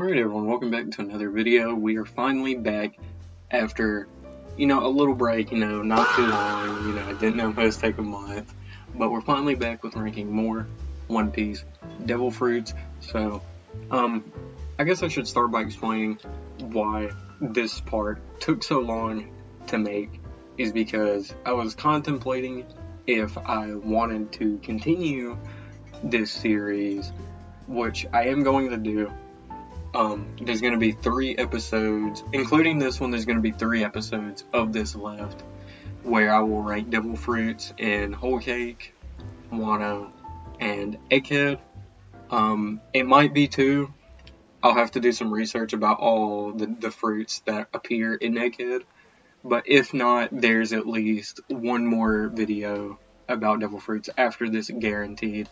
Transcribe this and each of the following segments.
Alright everyone, welcome back to another video. We are finally back after, a little break, not too long, I didn't know it was take a month. But we're finally back with ranking more One Piece Devil Fruits. So, I guess I should start by explaining why this part took so long to make. Is because I was contemplating if I wanted to continue this series, which I am going to do. There's going to be 3 episodes, including this one. There's going to be 3 episodes of this left, where I will rank Devil Fruits in Whole Cake, Wano, and Egghead. It might be 2. I'll have to do some research about all the fruits that appear in Egghead. But if not, there's at least one more video about Devil Fruits after this, guaranteed.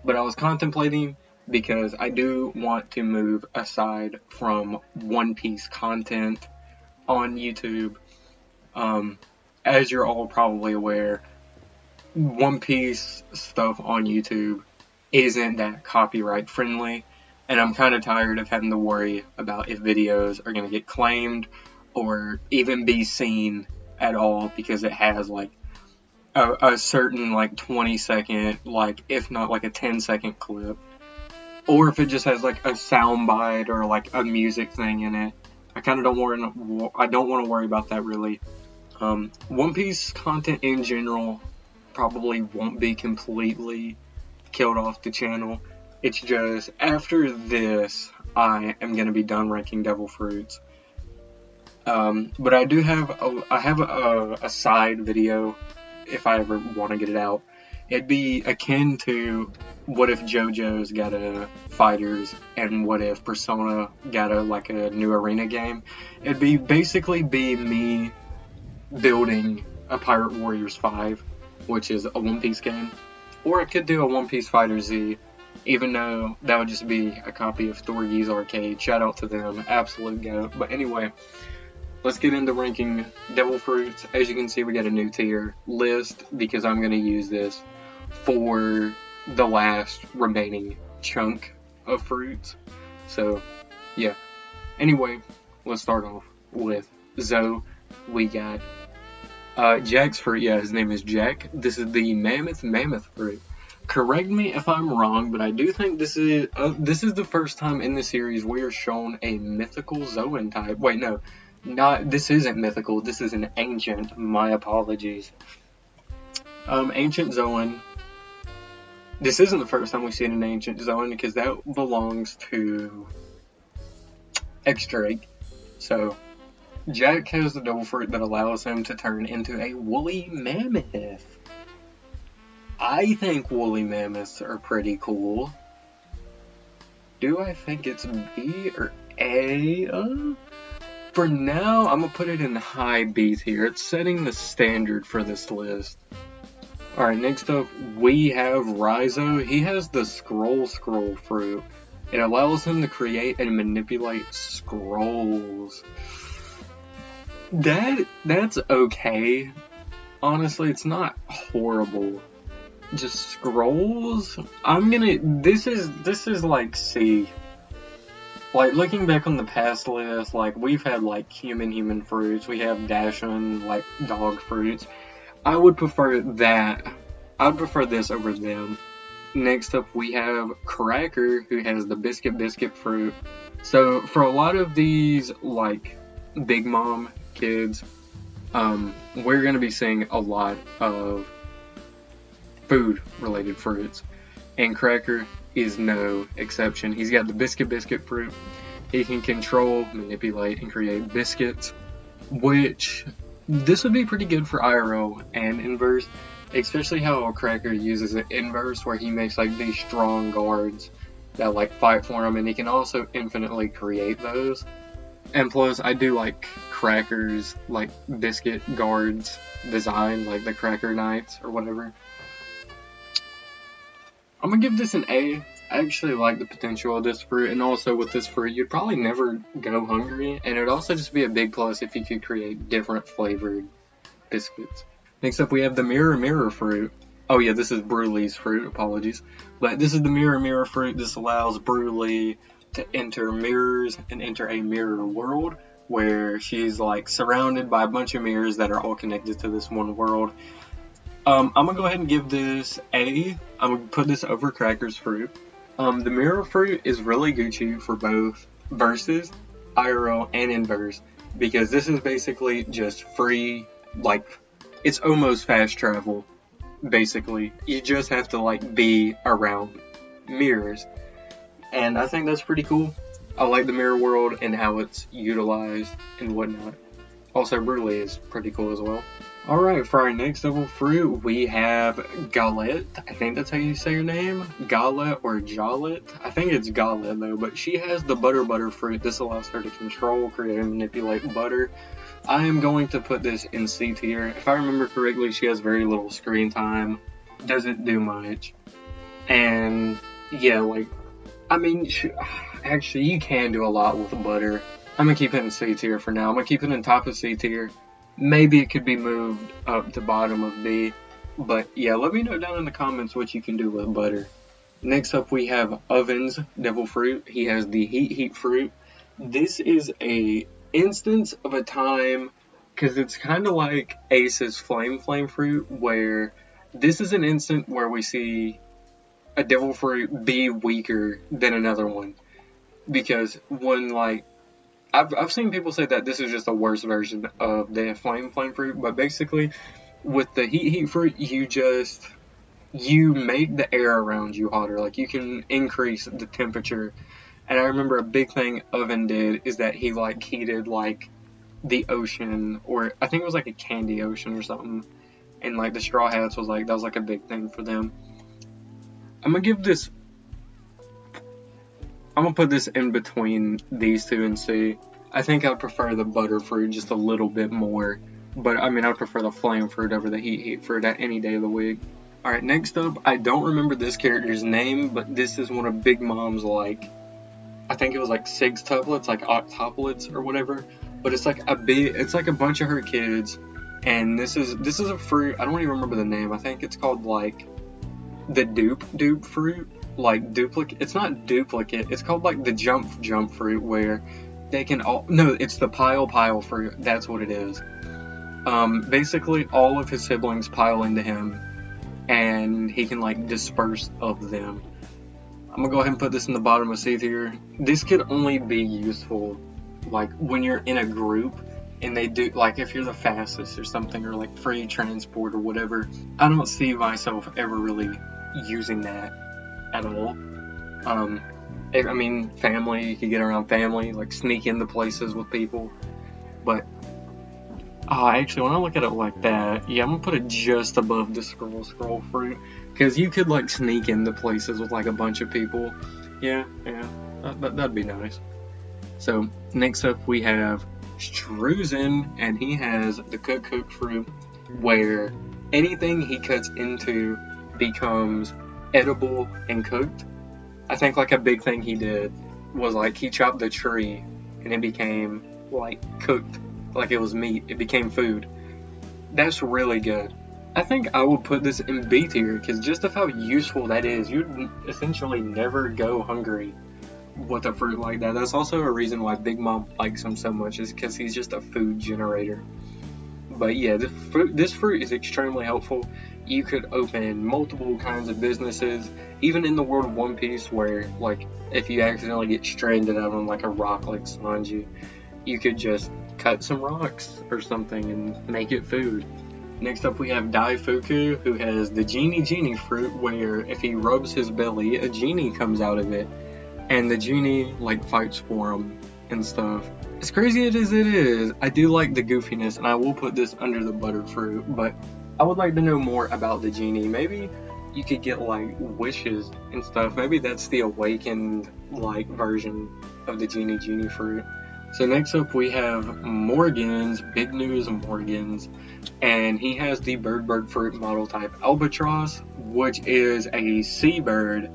But I was contemplating, because I do want to move aside from One Piece content on YouTube. As you're all probably aware, One Piece stuff on YouTube isn't that copyright friendly, and I'm kind of tired of having to worry about if videos are going to get claimed or even be seen at all, because it has like a certain 20-second, if not a 10-second clip. Or if it just has a soundbite or a music thing in it. I kind of don't want to worry about that really. One Piece content in general probably won't be completely killed off the channel. It's just after this, I am going to be done ranking Devil Fruits. But I do have a side video if I ever want to get it out. It'd be akin to what if JoJo's got a Fighters and what if Persona got a new arena game. It'd basically be me building a Pirate Warriors 5, which is a One Piece game. Or I could do a One Piece Fighter Z, even though that would just be a copy of Thorgy's Arcade. Shout out to them, absolute goat. But anyway, let's get into ranking Devil Fruits. As you can see, we got a new tier list because I'm going to use this for the last remaining chunk of fruits. So, yeah. Anyway, let's start off with Zoe. We got Jack's fruit. Yeah, his name is Jack. This is the mammoth fruit. Correct me if I'm wrong, but I do think this is the first time in the series we are shown a mythical Zoan type. Wait, no. This isn't mythical, this is an ancient. My apologies. Ancient Zoan. This isn't the first time we've seen an ancient Zoan, because that belongs to X-Drake. So, Jack has the Devil Fruit that allows him to turn into a woolly mammoth. I think woolly mammoths are pretty cool. Do I think it's B or A? For now, I'm going to put it in high B tier. It's setting the standard for this list. Alright, next up, we have Raizo. He has the scroll fruit. It allows him to create and manipulate scrolls. That's okay. Honestly, it's not horrible. Just scrolls? This is like C. Looking back on the past list, we've had, human fruits, we have Dashin, dog fruits. I would prefer that. I'd prefer this over them. Next up, we have Cracker, who has the biscuit fruit. So, for a lot of these, Big Mom kids, we're gonna be seeing a lot of food-related fruits. And Cracker is no exception. He's got the biscuit fruit. He can control, manipulate, and create biscuits, which this would be pretty good for IRL and inverse, especially how Cracker uses an inverse where he makes these strong guards that fight for him, and he can also infinitely create those. And plus, I do like Cracker's biscuit guards design, the Cracker Knights or whatever. I'm gonna give this an A. I actually like the potential of this fruit, and also with this fruit, you'd probably never go hungry, and it'd also just be a big plus if you could create different flavored biscuits. Next up, we have the Mirror fruit. Oh yeah, this is Brulee's fruit, apologies. But this is the Mirror fruit. This allows Brulee to enter mirrors and enter a mirror world where she's like surrounded by a bunch of mirrors that are all connected to this one world. I'm gonna go ahead and give this A. I'm gonna put this over Cracker's Fruit. The mirror fruit is really Gucci for both versus, IRL, and inverse, because this is basically just free, like, it's almost fast travel, basically. You just have to, like, be around mirrors, and I think that's pretty cool. I like the mirror world and how it's utilized and whatnot. Also, Brûlée is pretty cool as well. Alright, for our next devil fruit, we have Galette. I think that's how you say her name. Galette or Jalette. I think it's Galette though, but she has the butter fruit. This allows her to control, create, and manipulate butter. I am going to put this in C tier. If I remember correctly, she has very little screen time. Doesn't do much. And yeah, like, I mean, actually, you can do a lot with butter. I'm gonna keep it in C tier for now. I'm gonna keep it in top of C tier. Maybe it could be moved up to bottom of B. But yeah, let me know down in the comments what you can do with butter. Next up we have Oven's Devil Fruit. He has the Heat Fruit. This is a instance of a time, because it's kind of like Ace's Flame Fruit, where this is an instant where we see a Devil Fruit be weaker than another one. Because when, like, I've seen people say that this is just a worse version of the Flame Fruit, but basically, with the Heat Fruit, you make the air around you hotter. Like, you can increase the temperature. And I remember a big thing Oven did is that he, like, heated, like, the ocean, or I think it was, like, a candy ocean or something. And, like, the Straw Hats was, like, that was, like, a big thing for them. I'm gonna put this in between these two and C. I think I'd prefer the butter fruit just a little bit more. But, I mean, I'd prefer the flame fruit over the heat fruit at any day of the week. Alright, next up, I don't remember this character's name, but this is one of Big Mom's, like, I think it was, like, sextuplets, like, octuplets or whatever. But it's, like, it's, like, a bunch of her kids. And this is a fruit, I don't even remember the name. I think it's called, like, the dupe fruit. Like, duplicate, it's not duplicate, it's called, like, the jump fruit, where they can all, no, it's the pile fruit, that's what it is. Basically, all of his siblings pile into him, and he can, like, disperse of them. I'm gonna go ahead and put this in the bottom of C tier. This could only be useful, like, when you're in a group, and they do, like, if you're the fastest or something, or, like, free transport or whatever. I don't see myself ever really using that at all. I mean, family, you can get around family, like sneak into places with people, but actually, when I look at it like that, yeah, I'm gonna put it just above the scroll fruit, because you could, like, sneak into places with, like, a bunch of people. Yeah, that'd be nice. So, next up we have Struzen, and he has the cook fruit, where anything he cuts into becomes edible and cooked. I think, like, a big thing he did was, like, he chopped the tree and it became, like, cooked, like it was meat. It became food. That's really good. I think I would put this in B tier, because just of how useful that is, you'd essentially never go hungry with a fruit like that. That's also a reason why Big Mom likes him so much, is because he's just a food generator. But yeah, this fruit is extremely helpful. You could open multiple kinds of businesses, even in the world of One Piece, where, like, if you accidentally get stranded out on, like, a rock like Sanji, you could just cut some rocks or something and make it food. Next up we have Daifuku, who has the genie fruit, where if he rubs his belly, a genie comes out of it, and the genie, like, fights for him and stuff. As crazy as it is, I do like the goofiness, and I will put this under the butter fruit, but I would like to know more about the genie. Maybe you could get, like, wishes and stuff. Maybe that's the awakened, like, version of the genie fruit. So next up we have Morgan's, Big News Morgan's, and he has the bird fruit model type Albatross, which is a seabird.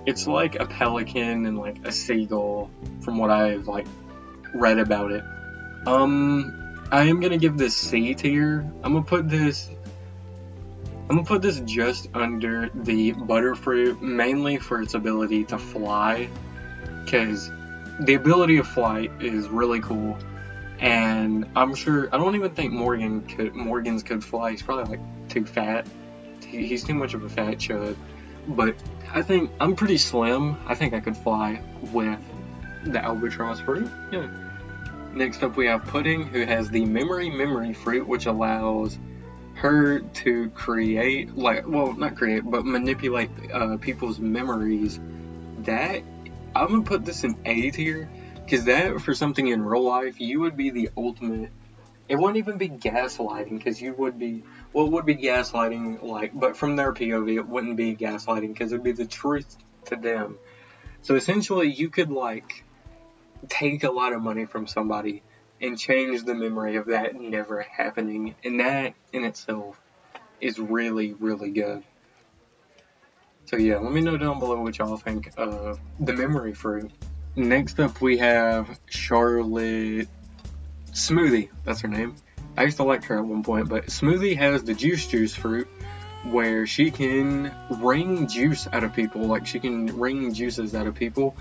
It's like a pelican and, like, a seagull, from what I've, like, read about it. I am gonna give this C tier. I'm gonna put this just under the butterfruit, mainly for its ability to fly, because the ability of flight is really cool, and I'm sure I don't even think Morgans could fly. He's probably like too fat. He's too much of a fat chud. But I think I'm pretty slim. I think I could fly with the albatross fruit. Yeah. Next up we have Pudding, who has the memory fruit, which allows her to create, not create, but manipulate people's memories. That, I'm gonna put this in A tier, because that, for something in real life, you would be the ultimate. It wouldn't even be gaslighting, because you would be, well, it would be gaslighting, but from their POV, it wouldn't be gaslighting, because it would be the truth to them. So essentially, you could, take a lot of money from somebody and change the memory of that never happening, and that in itself is really, really good. So yeah, let me know down below what y'all think of the memory fruit. Next up we have Charlotte Smoothie, that's her name. I used to like her at one point, but Smoothie has the juice fruit, where she can wring juice out of people, she can wring juices out of people,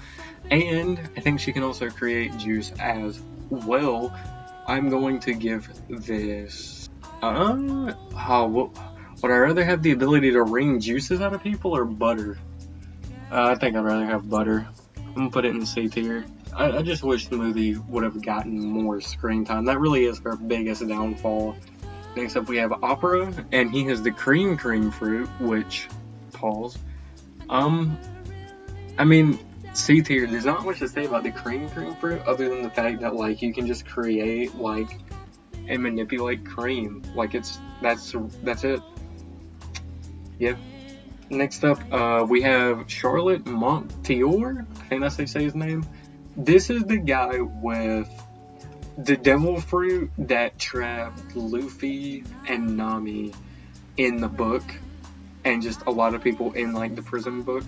and I think she can also create juice as well. I'm going to give this, would I rather have the ability to wring juices out of people or butter? I think I'd rather have butter. I'm gonna put it in C tier. I just wish Smoothie would have gotten more screen time. That really is her biggest downfall. Next up we have Opera, and he has the cream fruit, which, pause. I mean, C tier, there's not much to say about the cream fruit, other than the fact that, you can just create, and manipulate cream. That's it. Yep. Next up, we have Charlotte Montior. I think that's how you say his name. This is the guy with the devil fruit that trapped Luffy and Nami in the book, and just a lot of people in the prison book.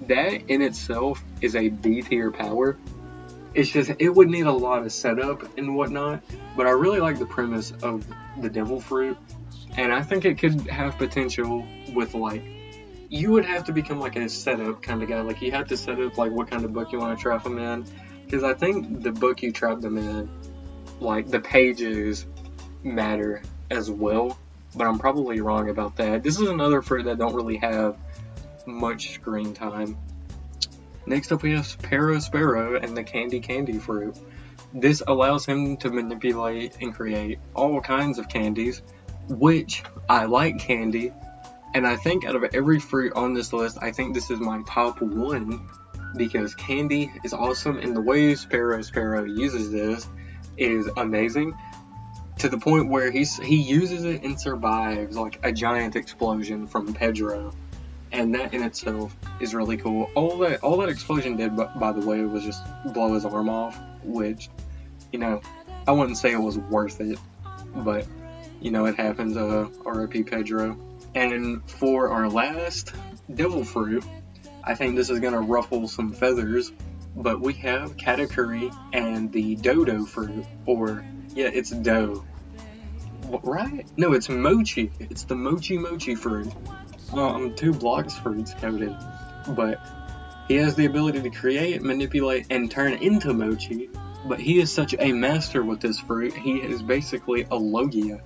That in itself is a B tier power. It's just, it would need a lot of setup and whatnot, but I really like the premise of the devil fruit, and I think it could have potential with you would have to become a setup kind of guy. You have to set up what kind of book you want to trap them in, because I think the book you trap them in, the pages matter as well, but I'm probably wrong about that. This is another fruit that don't really have much screen time. Next up we have Sparrow and the candy fruit. This allows him to manipulate and create all kinds of candies, which I like candy, and I think out of every fruit on this list, I think this is my top one, because candy is awesome, and the way Sparrow uses this is amazing, to the point where he uses it and survives a giant explosion from Pedro, and that in itself is really cool. All that explosion did, by the way, was just blow his arm off, which, I wouldn't say it was worth it, but it happens. R.I.P. Pedro. And for our last devil fruit, I think this is gonna ruffle some feathers, but we have Katakuri and the dodo fruit, it's dough. Right? No, it's mochi. It's the mochi fruit. Well, I'm 2 blocks fruits coated, but he has the ability to create, manipulate, and turn into mochi, but he is such a master with this fruit, he is basically a Logia.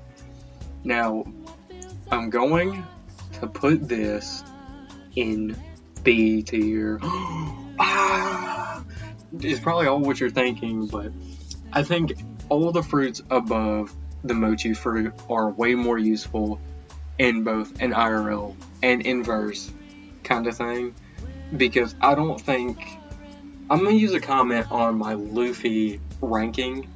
Now, I'm going to put this in B tier. It's probably all what you're thinking, but I think all the fruits above the mochi fruit are way more useful in both an IRL and inverse kind of thing, because I don't think, I'm going to use a comment on my Luffy ranking.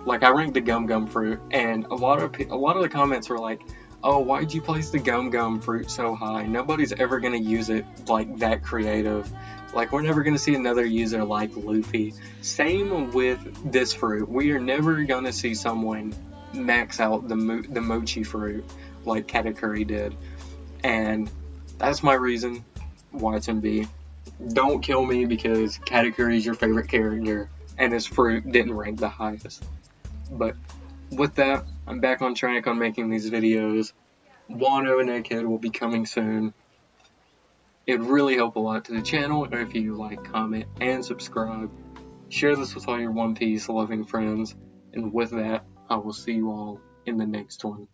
I ranked the gum fruit, and a lot of the comments were like, oh, why'd you place the gum fruit so high? Nobody's ever going to use it that creative. We're never going to see another user like Luffy. Same with this fruit. We are never going to see someone max out the mochi fruit like Katakuri did. And that's my reason why it's in B. Don't kill me because Katakuri is your favorite character and his fruit didn't rank the highest. But with that, I'm back on track on making these videos. Wano and Egghead will be coming soon. It'd really help a lot to the channel if you comment and subscribe. Share this with all your One Piece loving friends. And with that, I will see you all in the next one.